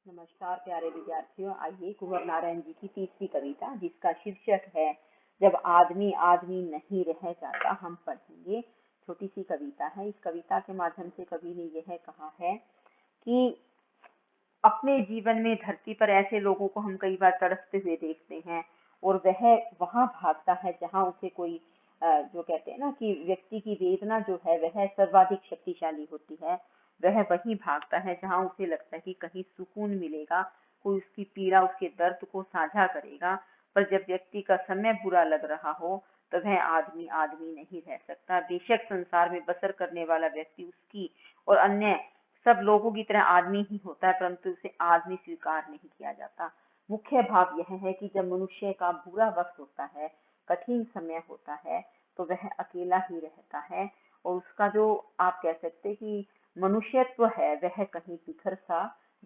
नमस्कार प्यारे विद्यार्थियों, आइए कुंवर नारायण जी की तीसरी कविता जिसका शीर्षक है जब आदमी आदमी नहीं रह जाता हम पढ़ेंगे। छोटी सी कविता है। इस कविता के माध्यम से कवि ने यह कहा है कि अपने जीवन में धरती पर ऐसे लोगों को हम कई बार तड़पते हुए देखते हैं और वह वहां भागता है जहां उसे कोई जो कहते हैं ना कि व्यक्ति की वेदना जो है वह सर्वाधिक शक्तिशाली होती है। वह वहीं भागता है जहां उसे लगता है कि कहीं सुकून मिलेगा, कोई उसकी पीड़ा उसके दर्द को साझा करेगा। पर जब व्यक्ति का समय बुरा लग रहा हो तो वह आदमी आदमी नहीं रह सकता। बेशक संसार में बसर करने वाला व्यक्ति उसकी और अन्य सब लोगों की तरह आदमी ही होता है, परंतु उसे आदमी स्वीकार नहीं किया जाता। मुख्य भाव यह है कि जब मनुष्य का बुरा वक्त होता है, कठिन समय होता है, तो वह अकेला ही रहता है और उसका जो आप कह सकते कि मनुष्यत्व है वह कहीं बिखर सा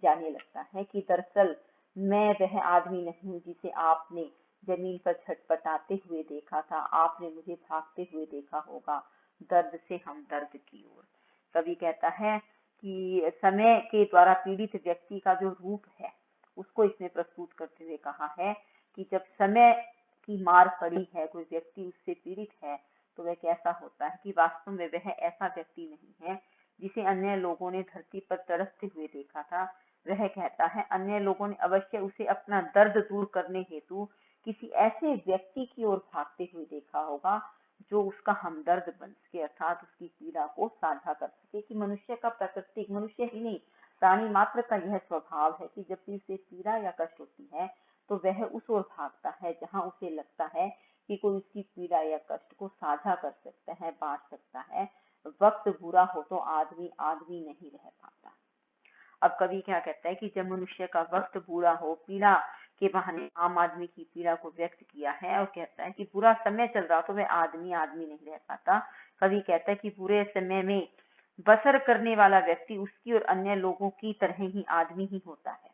जाने लगता है कि दरअसल मैं वह आदमी नहीं हूँ जिसे आपने जमीन पर छटपटाते हुए देखा था। आपने मुझे भागते हुए देखा होगा दर्द से हम दर्द की ओर। कवि कहता है कि समय के द्वारा पीड़ित व्यक्ति का जो रूप है उसको इसने प्रस्तुत करते हुए कहा है कि जब समय की मार पड़ी है, कोई व्यक्ति उससे पीड़ित है, तो वह कैसा होता है कि वास्तव में वह ऐसा व्यक्ति नहीं है जिसे अन्य लोगों ने धरती पर तड़पते हुए देखा था। वह कहता है अन्य लोगों ने अवश्य उसे अपना दर्द दूर करने हेतु किसी ऐसे व्यक्ति की ओर भागते हुए देखा होगा जो उसका हमदर्द बन सके, अर्थात उसकी पीड़ा को साझा कर सके। कि मनुष्य का प्राकृतिक, मनुष्य ही नहीं प्राणी मात्र का यह स्वभाव है कि जब भी उसे पीड़ा या कष्ट होती है तो वह उस ओर भागता है जहां उसे लगता है कि कोई उसकी पीड़ा या कष्ट को साझा कर सकता है, बांट सकता है। वक्त बुरा हो तो आदमी आदमी नहीं रह पाता। अब कवि क्या कहता है कि जब मनुष्य का वक्त बुरा हो, पीड़ा के बहाने आम आदमी की पीड़ा को व्यक्त किया है और कहता है कि बुरा समय चल रहा तो वह आदमी आदमी नहीं रह पाता। कवि कहता है कि बुरे समय में बसर करने वाला व्यक्ति उसकी और अन्य लोगों की तरह ही आदमी ही होता है,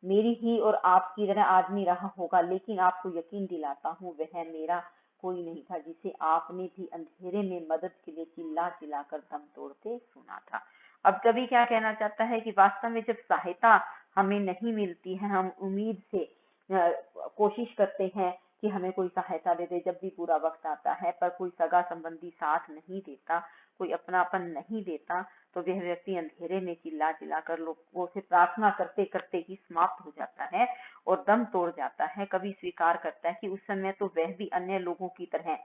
मेरी ही और आपकी तरह आदमी रहा होगा। लेकिन आपको यकीन दिलाता हूँ वह मेरा कोई नहीं था जिसे आपने भी अंधेरे में मदद के लिए चिल्ला चिल्लाकर दम तोड़ते सुना था। अब कवि क्या कहना चाहता है कि वास्तव में जब सहायता हमें नहीं मिलती है, हम उम्मीद से कोशिश करते हैं कि हमें कोई सहायता दे दे। जब भी बुरा वक्त आता है पर कोई सगा संबंधी साथ नहीं देता, कोई अपनापन नहीं देता, तो वह व्यक्ति अंधेरे में चिल्ला चिल्लाकर लोगों से प्रार्थना करते करते ही समाप्त हो जाता है और दम तोड़ जाता है। कभी स्वीकार करता है कि उस समय तो वह भी अन्य लोगों की तरह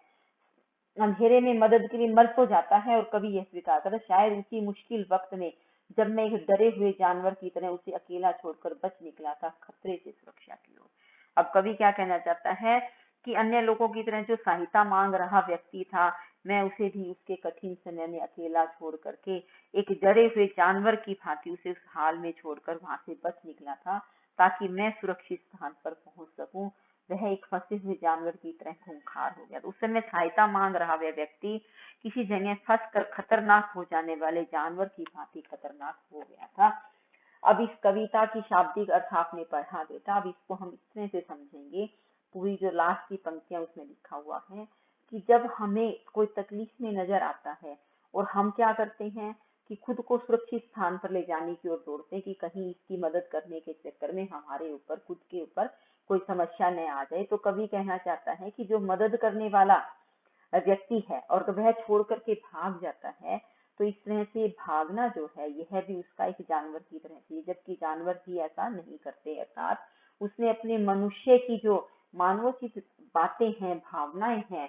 अंधेरे में मदद के लिए मर तो जाता है। और कभी यह स्वीकार करता है शायद उसी मुश्किल वक्त में जब मैं एक डरे हुए जानवर की तरह उसे अकेला छोड़कर बच निकला था खतरे से सुरक्षा की ओर। अब कवि क्या कहना चाहता है कि अन्य लोगों की तरह जो सहायता मांग रहा व्यक्ति था, मैं उसे भी उसके कठिन समय में अकेला छोड़ करके एक डरे हुए जानवर की भांति उसे उस हाल में छोड़कर वहां से बच निकला था ताकि मैं सुरक्षित स्थान पर पहुंच सकूं। वह एक फंसे हुए जानवर की तरह खूंखार हो गया। तो उस समय सहायता मांग रहा वह व्यक्ति किसी जगह फंस कर खतरनाक हो जाने वाले जानवर की भांति खतरनाक हो गया था। अब इस कविता की शाब्दिक अर्थ आपने पढ़ा बेटा, अब इसको हम इस तरह से समझेंगे। पूरी जो लास्ट की पंक्तियां उसमें लिखा हुआ है कि जब हमें कोई तकलीफ में नजर आता है और हम क्या करते हैं कि खुद को सुरक्षित स्थान पर ले जाने की ओर दौड़ते हैं कि कहीं इसकी मदद करने के चक्कर में हमारे ऊपर, खुद के ऊपर कोई समस्या न आ जाए। तो कवि कहना चाहता है कि जो मदद करने वाला व्यक्ति है और वह छोड़ करके भाग जाता है, तो इस तरह से भागना जो है यह भी उसका एक जानवर की तरह थी, जबकि जानवर भी ऐसा नहीं करते। अर्थात उसने अपने मनुष्य की जो मानवोचित बातें हैं, भावनाएं हैं,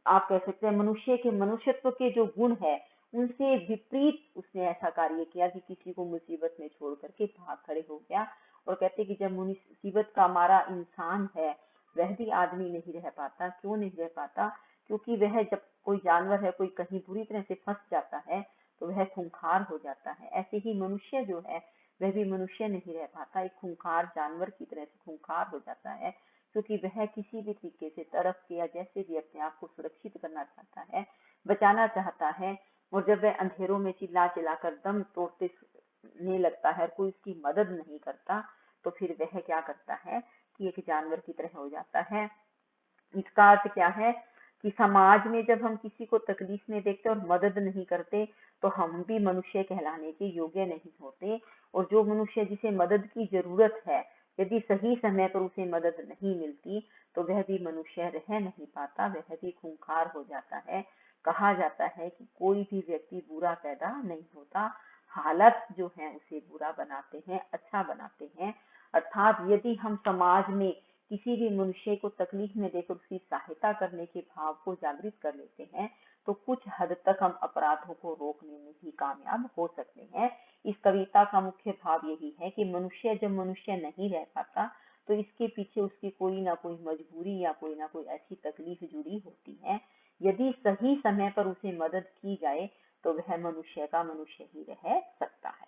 आप कह सकते हैं मनुष्य के मनुष्यत्व के जो गुण है उनसे विपरीत उसने ऐसा कार्य किया कि किसी को मुसीबत में छोड़ करके भाग खड़े हो गया। और कहते कि जब मुसीबत का मारा इंसान है वह भी आदमी नहीं रह पाता। क्यों नहीं रह पाता? क्योंकि वह जब कोई जानवर है, कोई कहीं बुरी तरह से फंस जाता है तो वह खूंखार हो जाता है। ऐसे ही मनुष्य जो है वह भी मनुष्य नहीं रह पाता, एक खूंखार जानवर की तरह से खूंखार हो जाता है, क्योंकि वह किसी भी तरीके से तड़प के या जैसे भी अपने आप को सुरक्षित करना चाहता है, बचाना चाहता है। और जब वह अंधेरों में चिल्ला चिल्लाकर दम तोड़ने लगता है, कोई उसकी मदद नहीं करता, तो फिर वह क्या करता है कि एक जानवर की तरह हो जाता है। इसका अर्थ क्या है कि समाज में जब हम किसी को तकलीफ में देखते और मदद नहीं करते तो हम भी मनुष्य कहलाने के योग्य नहीं होते। और जो मनुष्य जिसे मदद की जरूरत है, यदि सही समय पर उसे मदद नहीं मिलती तो वह भी मनुष्य रह नहीं पाता, वह भी खूंखार हो जाता है। कहा जाता है कि कोई भी व्यक्ति बुरा पैदा नहीं होता, हालत जो है उसे बुरा बनाते हैं, अच्छा बनाते हैं। अर्थात यदि हम समाज में किसी भी मनुष्य को तकलीफ में देखकर उसकी सहायता करने के भाव को जागृत कर लेते हैं तो कुछ हद तक हम अपराधों को रोकने में भी कामयाब हो सकते हैं। इस कविता का मुख्य भाव यही है कि मनुष्य जब मनुष्य नहीं रह पाता तो इसके पीछे उसकी कोई ना कोई मजबूरी या कोई ना कोई ऐसी तकलीफ जुड़ी होती है। यदि सही समय पर उसे मदद की जाए तो वह मनुष्य का मनुष्य ही रह सकता है।